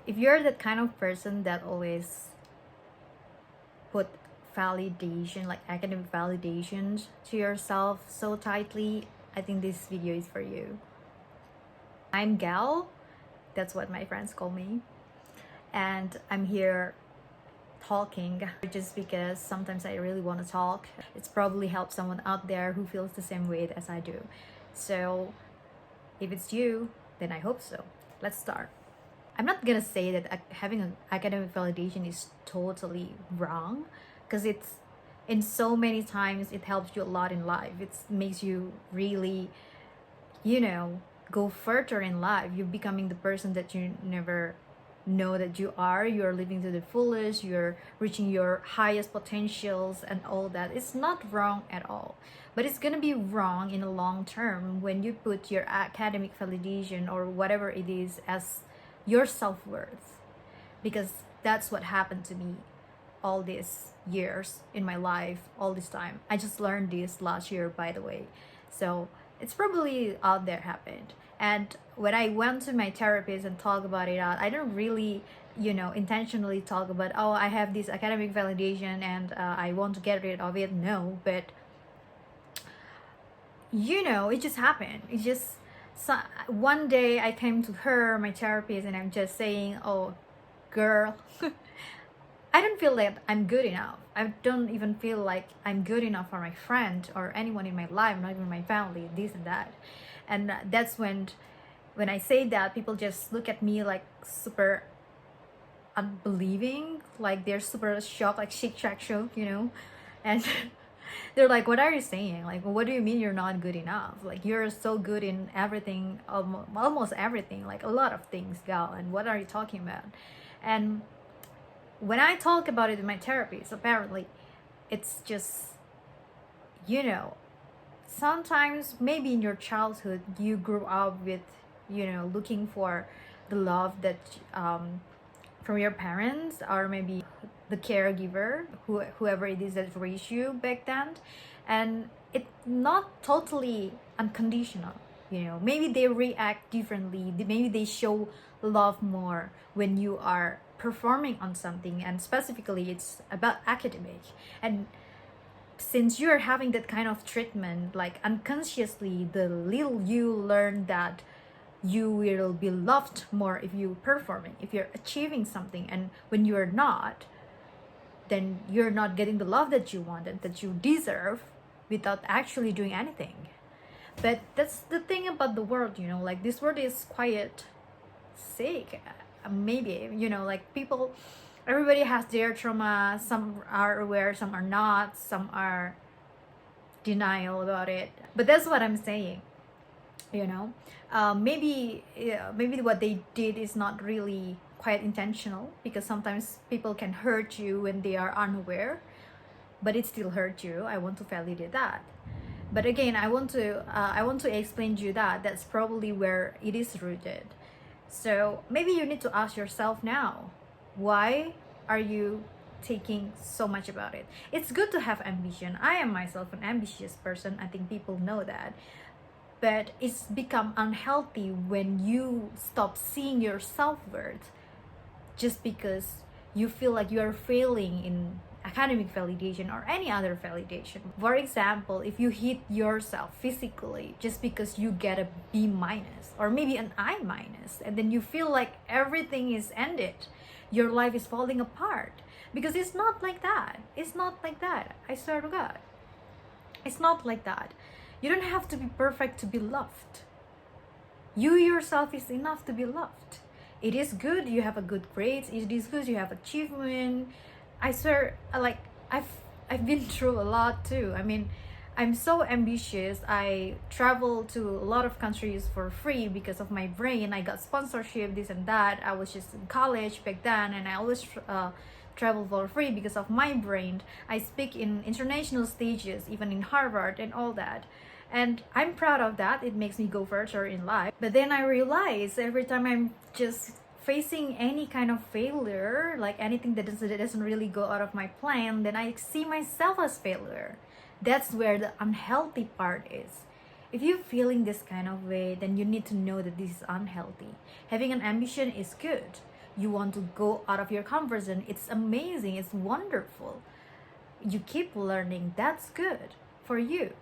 If you're that kind of person that always put validation, like academic validations to yourself so tightly, I think this video is for you. I'm Gal, that's what my friends call me, and I'm here talking just because sometimes I really want to talk. It's probably help someone out there who feels the same way as I do. So if it's you, then I hope so. Let's start. I'm not gonna say that having an academic validation is totally wrong, because it's in so many times it helps you a lot in life. It makes you really, go further in life. You're becoming the person that you never know that you are. You're living to the fullest, you're reaching your highest potentials and all that. It's not wrong at all, but it's gonna be wrong in the long term when you put your academic validation or whatever it is as your self-worth, because that's what happened to me all these years in my life, all this time. I just learned this last year, by the way, so it's probably out there happened. And when I went to my therapist and talk about it out, I don't really intentionally talk about, oh, I have this academic validation and I want to get rid of it. No, but it just happened. It just, so one day I came to her, my therapist, and I'm just saying, oh girl, I don't feel that I'm good enough. I don't even feel like I'm good enough for my friend or anyone in my life, not even my family, this and that. And that's when I say that, people just look at me like super unbelieving, like they're super shocked, like Shake Shack show, and they're like, what are you saying? Like, what do you mean you're not good enough? Like, you're so good in everything, almost everything, like a lot of things, gal, and what are you talking about? And when I talk about it in my therapist, apparently it's just, sometimes maybe in your childhood you grew up with, looking for the love that from your parents, or maybe the caregiver, whoever it is that raised you back then, and it's not totally unconditional. Maybe they react differently, maybe they show love more when you are performing on something, and specifically it's about academic. And since you're having that kind of treatment, like unconsciously, the little you learn that you will be loved more if you performing, if you're achieving something, and when you're not, then you're not getting the love that you wanted, that you deserve, without actually doing anything. But that's the thing about the world, like this world is quite sick. Maybe, like people, everybody has their trauma. Some are aware, some are not, some are denial about it. But that's what I'm saying. Maybe what they did is not really quite intentional, because sometimes people can hurt you when they are unaware, but it still hurt you. I want to validate that. But again, I want to explain to you that that's probably where it is rooted. So maybe you need to ask yourself now, why are you taking so much about it? It's good to have ambition. I am myself an ambitious person. I think people know that. But it's become unhealthy when you stop seeing your self-worth just because you feel like you are failing in academic validation or any other validation. For example, if you hit yourself physically just because you get a B minus or maybe an I minus, and then you feel like everything is ended, your life is falling apart, because it's not like that. It's not like that. I swear to God, it's not like that. You don't have to be perfect to be loved. You yourself is enough to be loved. It is good you have a good grades. It is good you have achievement. I swear, like I've been through a lot too. I mean, I'm so ambitious. I travel to a lot of countries for free because of my brain. I got sponsorship, this and that. I was just in college back then, and I always travel for free because of my brain. I speak in international stages, even in Harvard and all that. And I'm proud of that. It makes me go further in life. But then I realize every time I'm just facing any kind of failure, like anything that doesn't really go out of my plan, then I see myself as failure. That's where the unhealthy part is. If you're feeling this kind of way, then you need to know that this is unhealthy. Having an ambition is good. You want to go out of your comfort zone. It's amazing. It's wonderful. You keep learning. That's good for you.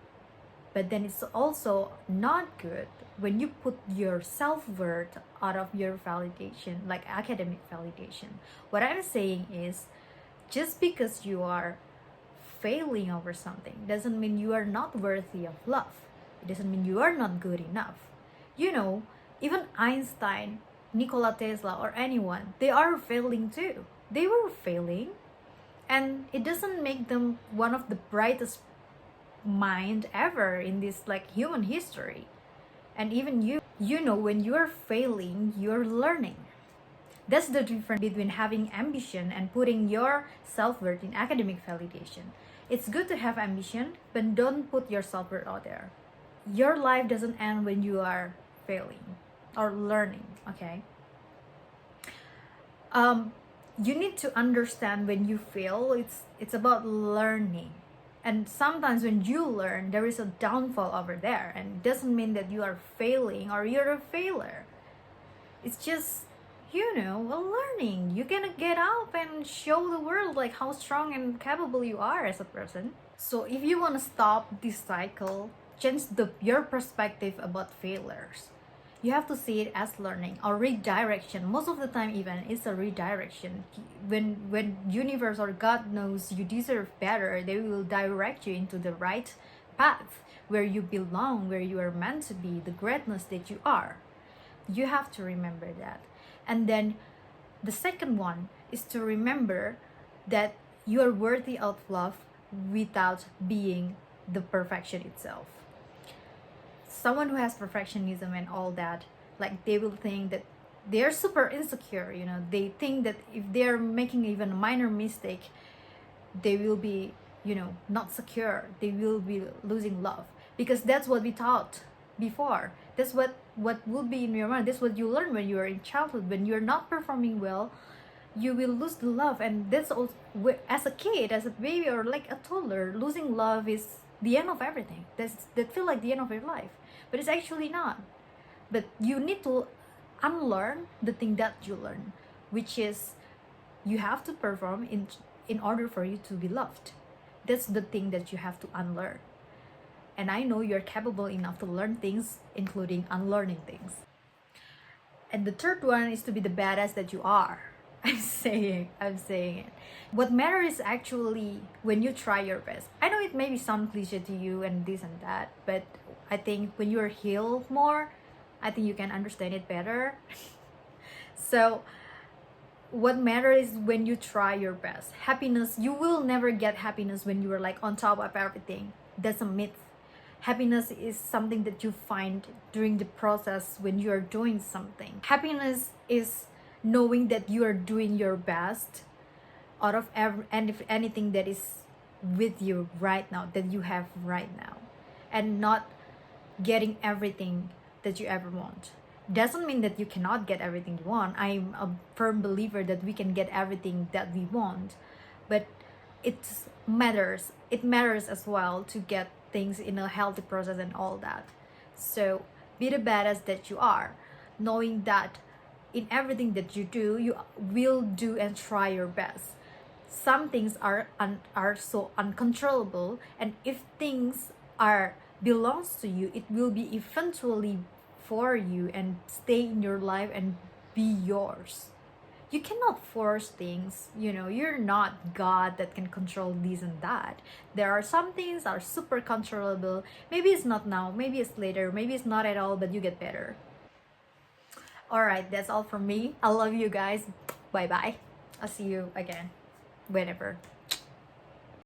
But then it's also not good when you put your self-worth out of your validation, like academic validation. What I'm saying is, just because you are failing over something doesn't mean you are not worthy of love. It doesn't mean you are not good enough. You know, even Einstein, Nikola Tesla, or anyone, they are failing too. They were failing, and it doesn't make them one of the brightest mind ever in this like human history. And even you know, when you're failing, you're learning. That's the difference between having ambition and putting your self-worth in academic validation. It's good to have ambition, but don't put your self-worth out there. Your life doesn't end when you are failing or learning, okay? You need to understand when you fail, it's about learning. And sometimes when you learn, there is a downfall over there, and it doesn't mean that you are failing or you're a failure. It's just, you know, a learning. You can get up and show the world like how strong and capable you are as a person. So if you want to stop this cycle, change your perspective about failures. You have to see it as learning or redirection. Most of the time even it's a redirection. When universe or God knows you deserve better, they will direct you into the right path where you belong, where you are meant to be, the greatness that you are. You have to remember that. And then the second one is to remember that you are worthy of love without being the perfection itself. Someone who has perfectionism and all that, like they will think that they're super insecure, you know, they think that if they're making even a minor mistake, they will be, you know, not secure, they will be losing love, because that's what we taught before. That's what will be in your mind. That's what you learn when you are in childhood. When you're not performing well, you will lose the love. And that's also, as a kid, as a baby, or like a toddler, losing love is the end of everything. That feel like the end of your life, but it's actually not. But you need to unlearn the thing that you learn, which is you have to perform in order for you to be loved. That's the thing that you have to unlearn. And I know you're capable enough to learn things, including unlearning things. And the third one is to be the badass that you are. I'm saying it. What matters is actually when you try your best. I know it may sound cliche to you and this and that, but I think when you're healed more, I think you can understand it better. So what matters is when you try your best. Happiness, you will never get happiness when you are like on top of everything. That's a myth. Happiness is something that you find during the process when you are doing something. Happiness is knowing that you are doing your best out of anything that is with you right now, that you have right now, and not getting everything that you ever want. Doesn't mean that you cannot get everything you want. I'm a firm believer that we can get everything that we want, but it matters as well to get things in a healthy process and all that. So be the badass that you are, knowing that in everything that you do, you will do and try your best. Some things are so uncontrollable, and if things belongs to you, it will be eventually for you and stay in your life and be yours. You cannot force things, you know, you're not God that can control this and that. There are some things are super controllable. Maybe it's not now, maybe it's later, maybe it's not at all, but you get better. All right, that's all from me. I love you guys. Bye bye. I'll see you again whenever.